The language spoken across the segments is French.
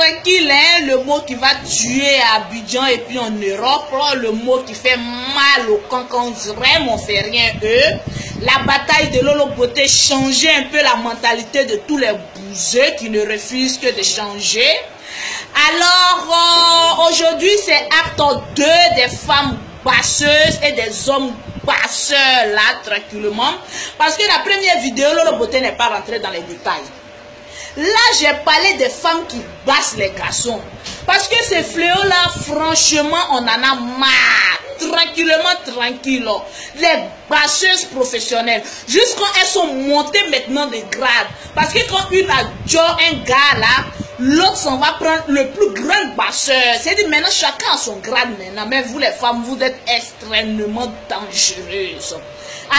tranquille, hein, le mot qui va tuer à Abidjan et puis en Europe, le mot qui fait mal au cancan vraiment fait rien eux. La bataille de Lolo Beauté changeait un peu la mentalité de tous les bouseux qui ne refusent que de changer. Alors aujourd'hui c'est acte 2 des femmes basseuses et des hommes basseurs là tranquillement. Parce que la première vidéo Lolo Beauté n'est pas rentrée dans les détails. Là, j'ai parlé des femmes qui bassent les garçons. Parce que ces fléaux-là, franchement, on en a marre. Tranquillement, tranquille. Les basseuses professionnelles. Jusqu'à elles sont montées maintenant de grade. Parce que quand une a job un gars là, l'autre s'en va prendre le plus grand basseur. C'est-à-dire maintenant, chacun a son grade maintenant. Mais vous les femmes, vous êtes extrêmement dangereuses.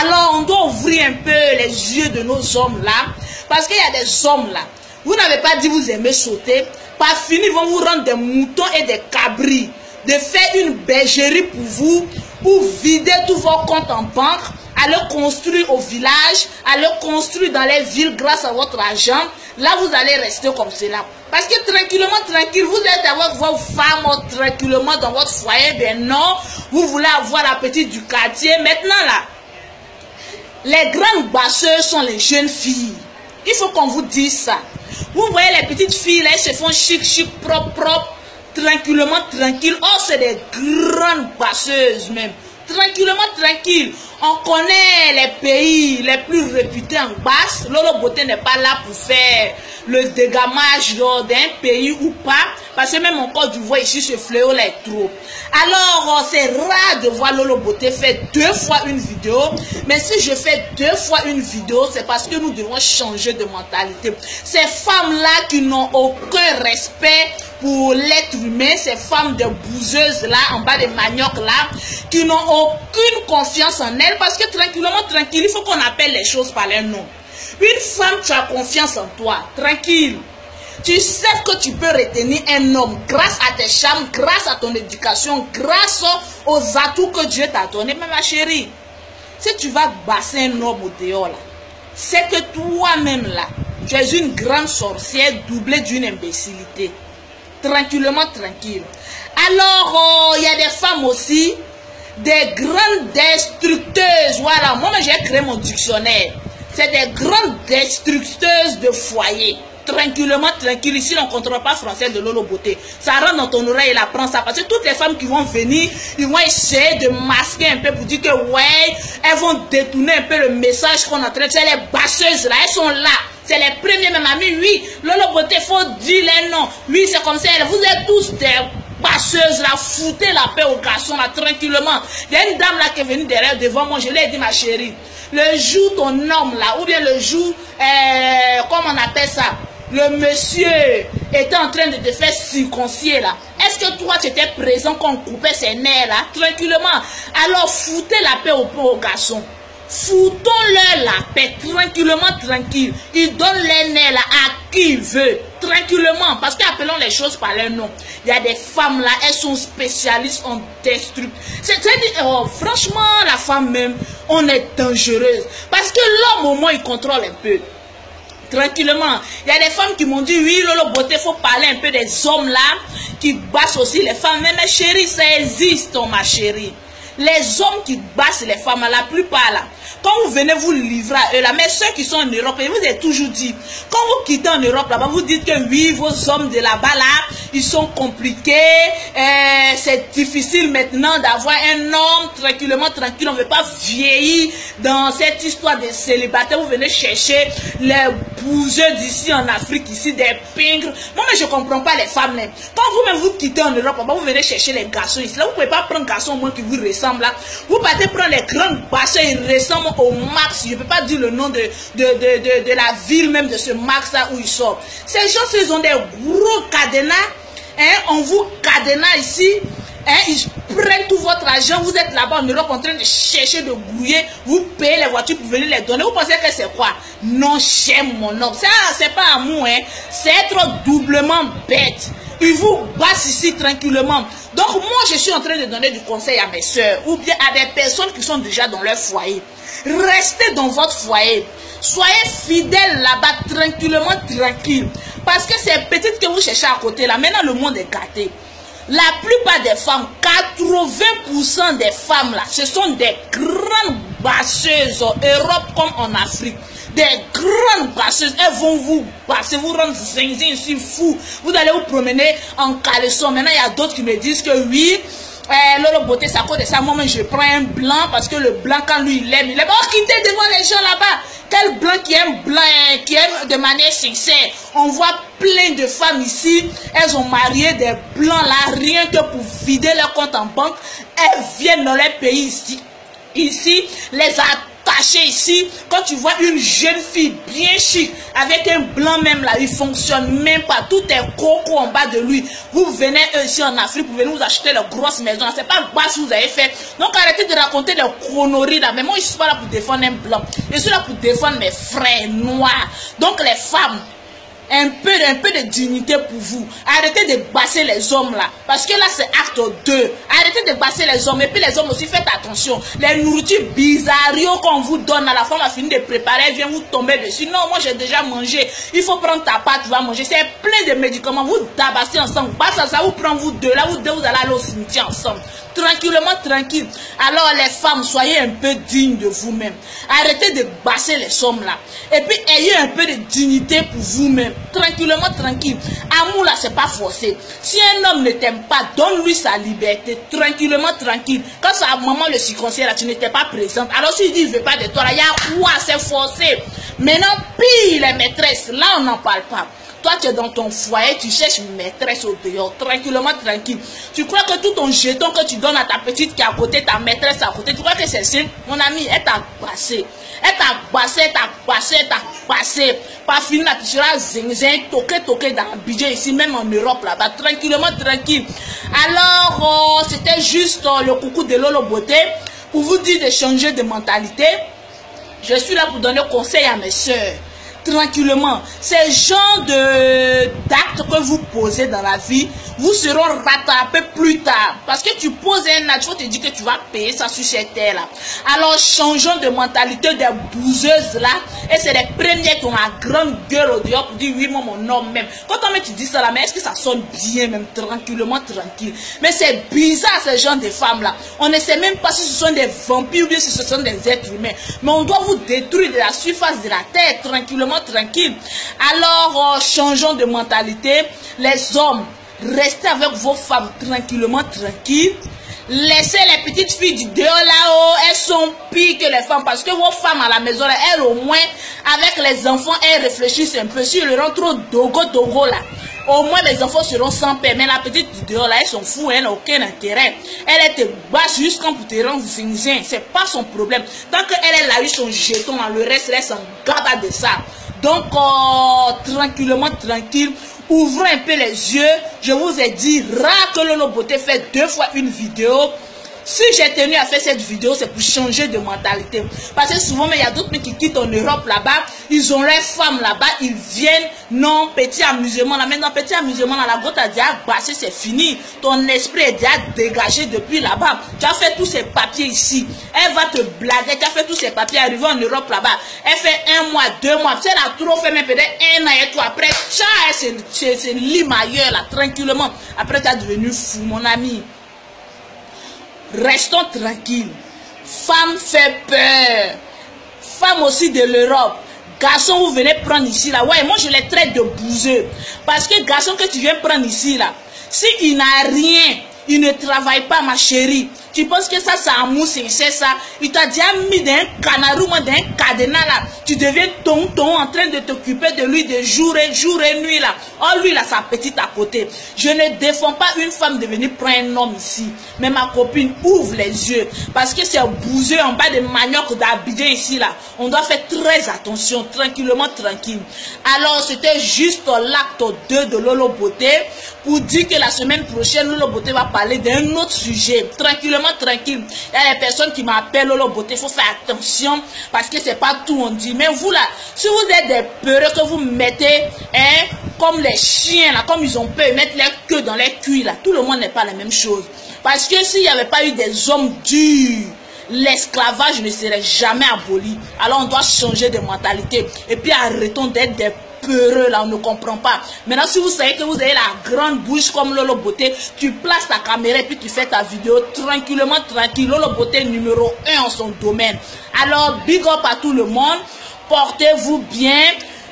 Alors, on doit ouvrir un peu les yeux de nos hommes là. Parce qu'il y a des hommes là. Vous n'avez pas dit vous aimez sauter. Pas fini, ils vont vous rendre des moutons et des cabris. De faire une bergerie pour vous. Ou vider tous vos comptes en banque. Aller construire au village. Aller construire dans les villes grâce à votre argent. Là, vous allez rester comme cela. Parce que tranquillement, tranquille, vous êtes avec vos femmes tranquillement dans votre foyer. Ben non, vous voulez avoir la petite du quartier. Maintenant là, les grandes basseuses sont les jeunes filles. Il faut qu'on vous dise ça. Vous voyez les petites filles là, elles se font chic, chic, propre, propre, tranquillement, tranquille. Oh, c'est des grandes basseuses même. Tranquillement, tranquille. On connaît les pays les plus réputés en basse. Lolo Beauté n'est pas là pour faire le dégamage d'un pays ou pas. Parce que même encore du voix ici, ce fléau là est trop. Alors, c'est rare de voir Lolo Beauté faire 2 fois une vidéo. Mais si je fais 2 fois une vidéo, c'est parce que nous devons changer de mentalité. Ces femmes-là qui n'ont aucun respect pour l'être humain, ces femmes de bouseuses là, en bas des maniocs là, qui n'ont aucune confiance en elles, parce que tranquillement, tranquille, il faut qu'on appelle les choses par leur nom. Une femme, tu as confiance en toi, tranquille. Tu sais que tu peux retenir un homme grâce à tes charmes, grâce à ton éducation, grâce aux atouts que Dieu t'a donné. Mais ma chérie, si tu vas basser un homme au dehors là, c'est que toi-même là, tu es une grande sorcière doublée d'une imbécilité. Tranquillement, tranquille. Alors, il y a des femmes aussi, des grandes destructeuses. Voilà, moi j'ai créé mon dictionnaire. C'est des grandes destructeuses de foyer. Tranquillement, tranquille. Ici, on ne contrôle pas français de Lolo Beauté. Ça rentre dans ton oreille et la prend ça. Parce que toutes les femmes qui vont venir, ils vont essayer de masquer un peu pour dire que ouais, elles vont détourner un peu le message qu'on est en train de faire. Les basseuses là, elles sont là. C'est les premiers même amis. Oui, Lolo Beauté, faut dire les noms. Oui, c'est comme ça. Vous êtes tous des basseuses là. Foutez la paix aux garçons là, tranquillement. Il y a une dame là qui est venue derrière devant moi. Je lui ai dit, ma chérie, le jour ton homme là, ou bien le jour, comment on appelle ça, le monsieur était en train de te faire circoncier là. Est-ce que toi tu étais présent quand on coupait ses nerfs là? Tranquillement. Alors foutez la paix aux garçons. Foutons-leur la paix, tranquillement, tranquille. Ils donnent les nerfs là à qui il veut, tranquillement. Parce qu'appelons les choses par leur nom. Il y a des femmes là, elles sont spécialistes en destruction. Oh, franchement, la femme même, on est dangereuse. Parce que l'homme au moins, il contrôle un peu. Tranquillement. Il y a des femmes qui m'ont dit, oui, Lolo Beauté, il faut parler un peu des hommes là, qui bassent aussi les femmes. Mais ma chérie, ça existe, ma chérie. Les hommes qui bassent les femmes, la plupart là, quand vous venez vous livrer à eux là, mais ceux qui sont en Europe, je vous ai toujours dit, quand vous quittez en Europe là-bas, vous dites que oui, vos hommes de là-bas là, ils sont compliqués, c'est difficile maintenant d'avoir un homme tranquillement, tranquille, on ne veut pas vieillir dans cette histoire de célibataire, vous venez chercher les bouseux d'ici en Afrique, ici, des pingres. Moi, mais je ne comprends pas les femmes là. Quand vous-même vous quittez en Europe, là-bas, vous venez chercher les garçons ici, là, vous ne pouvez pas prendre un garçon au moins qui vous ressemble là. Vous partez prendre les grandes basseurs, ils ressemblent au max. Je ne peux pas dire le nom de la ville même de ce max là où ils sont. Ces gens, ils ont des gros cadenas. Hein, on vous cadenas ici. Hein, ils prennent tout votre argent. Vous êtes là-bas en Europe en train de chercher, de grouiller. Vous payez les voitures pour venir les donner. Vous pensez que c'est quoi? Non, j'aime mon homme. Ça, c'est pas amour. Hein. C'est être doublement bête. Ils vous bassent ici tranquillement. Donc moi, je suis en train de donner du conseil à mes soeurs ou bien à des personnes qui sont déjà dans leur foyer. Restez dans votre foyer. Soyez fidèles là-bas tranquillement, tranquille. Parce que ces petites que vous cherchez à côté là, maintenant le monde est gâté. La plupart des femmes, 80% des femmes là, ce sont des grandes basseuses, Europe comme en Afrique. Des grandes basseuses, elles vont vous passer, vous rendre zinzin, c'est fou. Vous allez vous promener en caleçon. Maintenant, il y a d'autres qui me disent que oui, Lolo Beauté, ça cause de ça. Moi, je prends un blanc parce que le blanc, quand lui, il aime. Oh, quittez devant les gens là-bas. Quel blanc qui aime blanc, qui aime de manière sincère. On voit plein de femmes ici. Elles ont marié des blancs là, rien que pour vider leur compte en banque. Elles viennent dans leur pays ici, les attachées ici. Quand tu vois une jeune fille bien chic, avec un blanc même là, il fonctionne même pas. Tout est coco en bas de lui. Vous venez ici en Afrique, vous venez vous acheter les grosses maisons. C'est pas bas que vous avez fait. Donc arrêtez de raconter des conneries là. Mais moi, je suis pas là pour défendre un blanc. Je suis là pour défendre mes frères noirs. Donc les femmes, un peu de dignité pour vous. Arrêtez de basser les hommes là. Parce que là, c'est acte 2. Arrêtez de basser les hommes. Et puis les hommes aussi, faites attention. Les nourritures bizarres qu'on vous donne, à la femme a fini de préparer, elle vient vous tomber dessus. Non, moi j'ai déjà mangé. Il faut prendre ta part, tu vas manger. C'est plein de médicaments. Vous tabassez ensemble. Pas ça vous prend vous deux. Là, vous deux, vous allez aller au cimetière ensemble. Tranquillement, tranquille. Alors les femmes, soyez un peu dignes de vous-même. Arrêtez de basser les hommes là. Et puis ayez un peu de dignité pour vous-même. Tranquillement, tranquille. Amour là, c'est pas forcé. Si un homme ne t'aime pas, donne-lui sa liberté. Tranquillement, tranquille. Quand sa maman le circoncise là, tu n'étais pas présente. Alors s'il dit, je veux pas de toi là, il y a quoi? C'est forcé. Maintenant, pire les maîtresses, là on n'en parle pas. Toi, tu es dans ton foyer, tu cherches une maîtresse au dehors, tranquillement, tranquille. Tu crois que tout ton jeton que tu donnes à ta petite qui est à côté, ta maîtresse à côté, tu crois que c'est simple? Mon ami, elle t'a passé. Elle t'a passé, elle t'a passé, elle t'a passé. Pas fini, là, tu seras zinzin, toqué dans le budget ici, même en Europe, là-bas, tranquillement, tranquille. Alors, c'était juste le coucou de Lolo Beauté pour vous dire de changer de mentalité. Je suis là pour donner conseil à mes soeurs. Tranquillement, ces genres d'actes que vous posez dans la vie vous seront rattrapés plus tard. Parce que tu poses un acte, tu te dis que tu vas payer ça sur cette terre là. Alors changeons de mentalité des bouseuses là. Et c'est les premiers qui ont la grande gueule au dehors pour dire oui, moi mon homme même. Quand toi tu dis ça là, mais est-ce que ça sonne bien même tranquillement, tranquille? Mais c'est bizarre ces genres de femmes là. On ne sait même pas si ce sont des vampires ou bien si ce sont des êtres humains. Mais on doit vous détruire de la surface de la terre tranquillement, tranquille. Alors changeons de mentalité. Les hommes, restez avec vos femmes tranquillement, tranquille. Laissez les petites filles du dehors là-haut, elles sont pires que les femmes parce que vos femmes à la maison là, elles au moins avec les enfants, elles réfléchissent un peu. Si elles rentrent trop dogo là, au moins les enfants seront sans paix. Mais la petite du dehors là, elles sont fous, elle n'a aucun intérêt. Elle te basse jusqu'à pour te rendre zinzin, c'est pas son problème. Tant qu'elle a eu son jeton, le reste, elle s'en garde de ça. Donc, tranquillement, tranquille, ouvrez un peu les yeux. Je vous ai dit, rare que Lolo Beauté fait 2 fois une vidéo. Si j'ai tenu à faire cette vidéo, c'est pour changer de mentalité. Parce que souvent, il y a d'autres qui quittent en Europe là-bas. Ils ont leurs femmes là-bas. Ils viennent, non, petit amusement là. Maintenant, petit amusement là, la goutte a déjà passé, c'est fini. Ton esprit est déjà dégagé depuis là-bas. Tu as fait tous ces papiers ici. Elle va te blaguer. Tu as fait tous ces papiers arrivés en Europe là-bas. Elle fait 1 mois, 2 mois. Tu sais, elle a trop fait, mais peut-être 1 an et tout. Après, c'est lime ailleurs là, tranquillement. Après, tu es devenu fou, mon ami. Restons tranquilles. Femme fait peur. Femme aussi de l'Europe. Garçon, vous venez prendre ici là. Ouais, moi je les traite de bouseux. Parce que garçon que tu viens prendre ici là, si il n'a rien, il ne travaille pas, ma chérie. Tu penses que ça, c'est amour sincère, ça? Il t'a déjà mis d'un canarou, d'un cadenas là. Tu deviens tonton en train de t'occuper de lui de jour et nuit là. Oh, lui là, sa petite à côté. Je ne défends pas une femme de venir prendre un homme ici. Mais ma copine ouvre les yeux. Parce que c'est bouseux en bas de manioc d'Abidjan ici là. On doit faire très attention, tranquillement, tranquille. Alors, c'était juste l'acte 2 de Lolo Beauté. Pour dire que la semaine prochaine, Lolo Beauté va parler d'un autre sujet. Tranquillement, tranquille. Il y a des personnes qui m'appellent Lolo Beauté. Il faut faire attention parce que c'est pas tout on dit. Mais vous là, si vous êtes des peureux que vous mettez, hein, comme les chiens là, comme ils ont peur, mettre leur queue dans les cuits là, tout le monde n'est pas la même chose. Parce que s'il n'y avait pas eu des hommes durs, l'esclavage ne serait jamais aboli. Alors on doit changer de mentalité. Et puis arrêtons d'être des peureux là, on ne comprend pas. Maintenant, si vous savez que vous avez la grande bouche comme Lolo Beauté, tu places ta caméra et puis tu fais ta vidéo tranquillement, tranquille. Lolo Beauté numéro 1 en son domaine. Alors, big up à tout le monde. Portez-vous bien.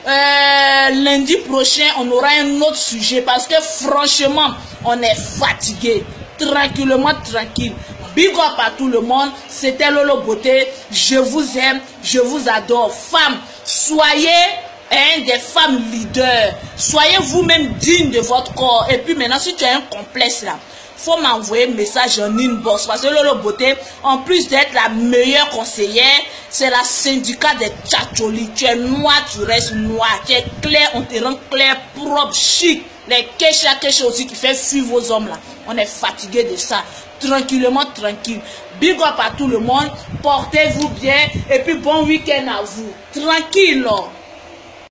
Lundi prochain, on aura un autre sujet parce que franchement, on est fatigué. Tranquillement, tranquille. Big up à tout le monde. C'était Lolo Beauté. Je vous aime, je vous adore. Femmes, soyez des femmes leaders. Soyez vous-même dignes de votre corps. Et puis maintenant, si tu as un complexe là, faut m'envoyer un message en inbox. Parce que Lolo Beauté, en plus d'être la meilleure conseillère, c'est la syndicat des tchatcholis. Tu es noir, tu restes noir. Tu es clair, on te rend clair, propre, chic. Les kécha aussi qui fait fuir vos hommes là. On est fatigué de ça. Tranquillement, tranquille. Big up à tout le monde. Portez-vous bien. Et puis bon week-end à vous. Tranquille.